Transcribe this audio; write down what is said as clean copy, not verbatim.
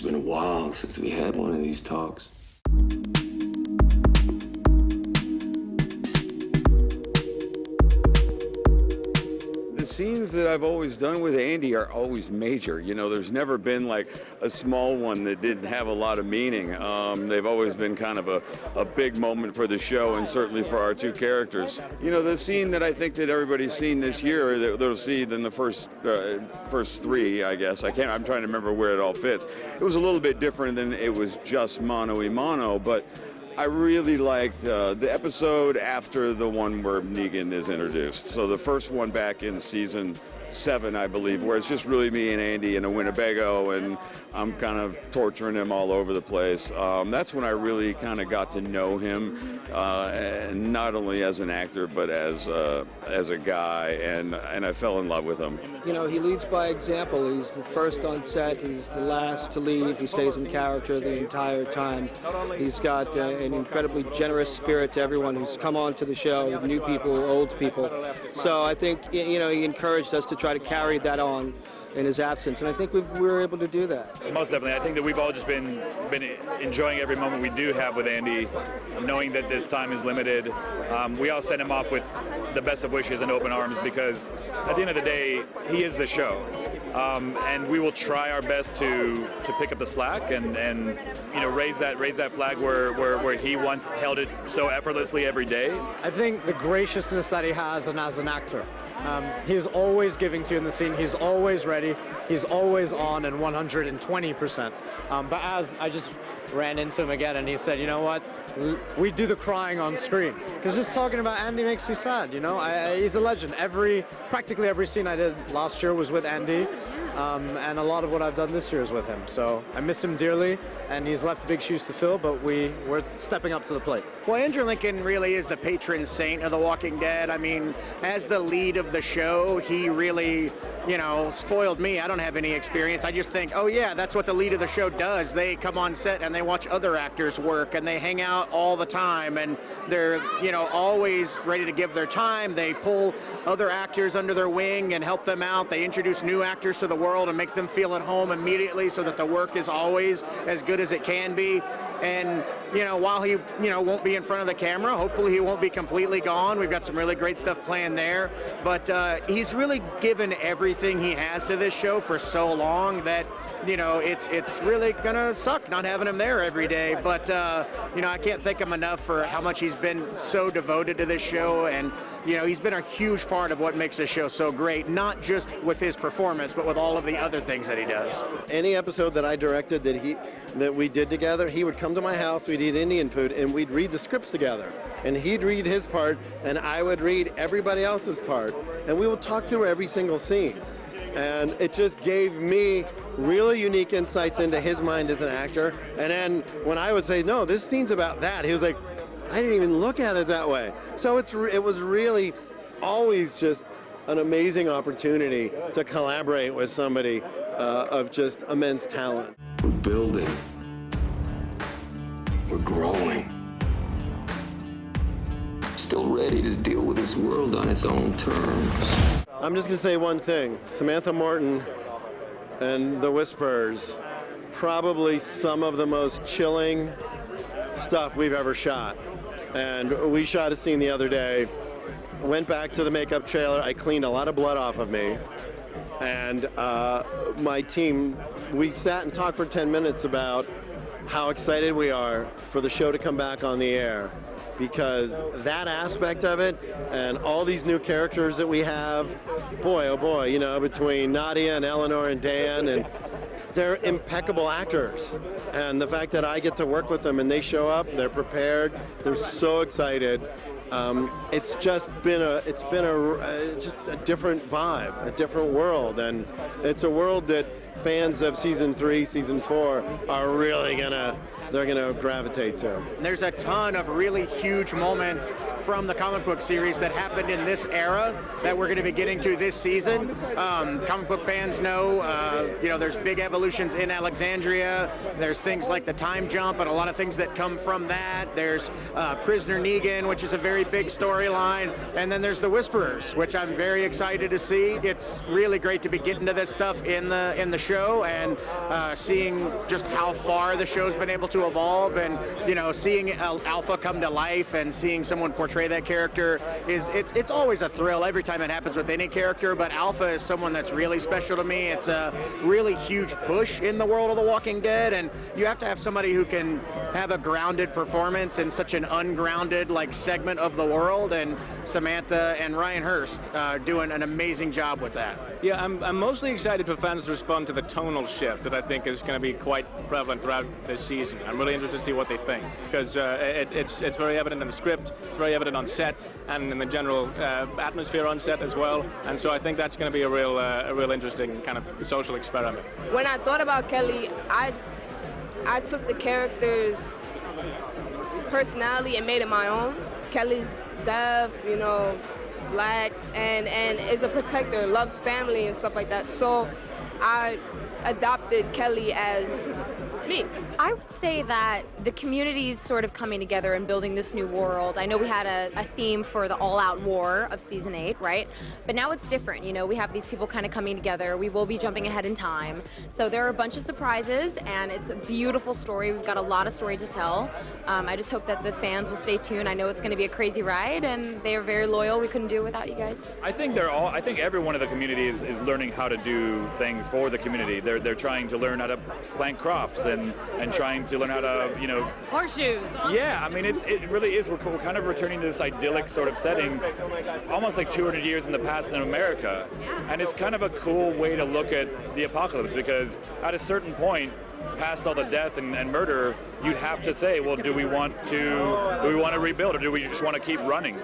It's been a while since we had one of these talks. The scenes that I've always done with Andy are always major. You know, there's never been like a small one that didn't have a lot of meaning. They've always been kind of a big moment for the show and certainly for our two characters. You know, the scene that I think that everybody's seen this year, that they'll see in the first three, I guess. I'm trying to remember where it all fits. It was a little bit different than it was just mano-a-mano, but I really liked the episode after the one where Negan is introduced. So the first one back in season 7, I believe, where it's just really me and Andy in a Winnebago, and I'm kind of torturing him all over the place. That's when I really kind of got to know him, and not only as an actor, but as a guy, and I fell in love with him. You know, he leads by example. He's the first on set. He's the last to leave. He stays in character the entire time. He's got an incredibly generous spirit to everyone who's come on to the show, new people, old people. So I think, you know, he encouraged us to try to carry that on in his absence, and I think we were able to do that. Most definitely. I think that we've all just been enjoying every moment we do have with Andy, knowing that this time is limited. We all send him off with the best of wishes and open arms, because at the end of the day, he is the show. And we will try our best to pick up the slack and you know, raise that flag where he once held it so effortlessly every day. I think the graciousness that he has, and as an actor, he's always giving to you in the scene. He's always ready. He's always on and 120%. But as I just ran into him again, and he said, you know what, we do the crying on screen. Because just talking about Andy makes me sad, you know? He's a legend. Practically every scene I did last year was with Andy. And a lot of what I've done this year is with him. So I miss him dearly, and he's left big shoes to fill, but we're stepping up to the plate. Well, Andrew Lincoln really is the patron saint of The Walking Dead. I mean, as the lead of the show, he really, you know, spoiled me. I don't have any experience. I just think, oh yeah, that's what the lead of the show does. They come on set and they watch other actors work, and they hang out all the time, and they're, you know, always ready to give their time. They pull other actors under their wing and help them out. They introduce new actors to the world and make them feel at home immediately, so that the work is always as good as it can be. And, you know, while he, you know, won't be in front of the camera, hopefully he won't be completely gone. We've got some really great stuff planned there. But he's really given everything he has to this show for so long that, you know, it's really gonna suck not having him there every day. But, you know, I can't thank him enough for how much he's been so devoted to this show. And, you know, he's been a huge part of what makes this show so great, not just with his performance, but with all of the other things that he does. Any episode that I directed that we did together, he would come to my house, we'd eat Indian food, and we'd read the scripts together. And he'd read his part, and I would read everybody else's part, and we would talk through every single scene. And it just gave me really unique insights into his mind as an actor. And then when I would say, no, this scene's about that, he was like, I didn't even look at it that way. So it was really always just an amazing opportunity to collaborate with somebody of just immense talent. We're building. We're growing. Still ready to deal with this world on its own terms. I'm just gonna say one thing. Samantha Morton and The Whisperers, probably some of the most chilling stuff we've ever shot. And we shot a scene the other day, went back to the makeup trailer, I cleaned a lot of blood off of me, and my team, we sat and talked for 10 minutes about how excited we are for the show to come back on the air, because that aspect of it and all these new characters that we have, boy, oh boy, you know, between Nadia and Eleanor and Dan, and they're impeccable actors. And the fact that I get to work with them and they show up, they're prepared, they're so excited. It's just been just a different vibe, a different world, and it's a world that fans of season 3, season 4 are really gonna they're going to gravitate to. There's a ton of really huge moments from the comic book series that happened in this era that we're going to be getting to this season. Comic book fans know, there's big evolutions in Alexandria. There's things like the time jump and a lot of things that come from that. There's Prisoner Negan, which is a very big storyline. And then there's the Whisperers, which I'm very excited to see. It's really great to be getting to this stuff in the show and seeing just how far the show's been able to evolve, and seeing Alpha come to life and seeing someone portray that character it's always a thrill every time it happens with any character, but Alpha is someone that's really special to me. It's a really huge push in the world of The Walking Dead, and you have to have somebody who can have a grounded performance in such an ungrounded segment of the world, and Samantha and Ryan Hurst doing an amazing job with that. Yeah, I'm mostly excited for fans to respond to the tonal shift that I think is going to be quite prevalent throughout this season. I'm really interested to see what they think, because it's very evident in the script, it's very evident on set, and in the general atmosphere on set as well. And so I think that's going to be a real interesting kind of social experiment. When I thought about Kelly, I took the character's personality and made it my own. Kelly's deaf, black, and is a protector, loves family and stuff like that. So I adopted Kelly as me. I would say that the community's sort of coming together and building this new world. I know we had a theme for the all-out war of season 8, right? But now it's different. We have these people kind of coming together. We will be jumping ahead in time. So there are a bunch of surprises, and it's a beautiful story. We've got a lot of story to tell. I just hope that the fans will stay tuned. I know it's going to be a crazy ride, and they are very loyal. We couldn't do it without you guys. I think every one of the community is learning how to do things for the community. They're trying to learn how to plant crops and trying to learn how to, horseshoes. Yeah, I mean, it really is. We're kind of returning to this idyllic sort of setting, almost like 200 years in the past in America. And it's kind of a cool way to look at the apocalypse, because at a certain point, past all the death and murder, you'd have to say, well, do we want to rebuild, or do we just want to keep running?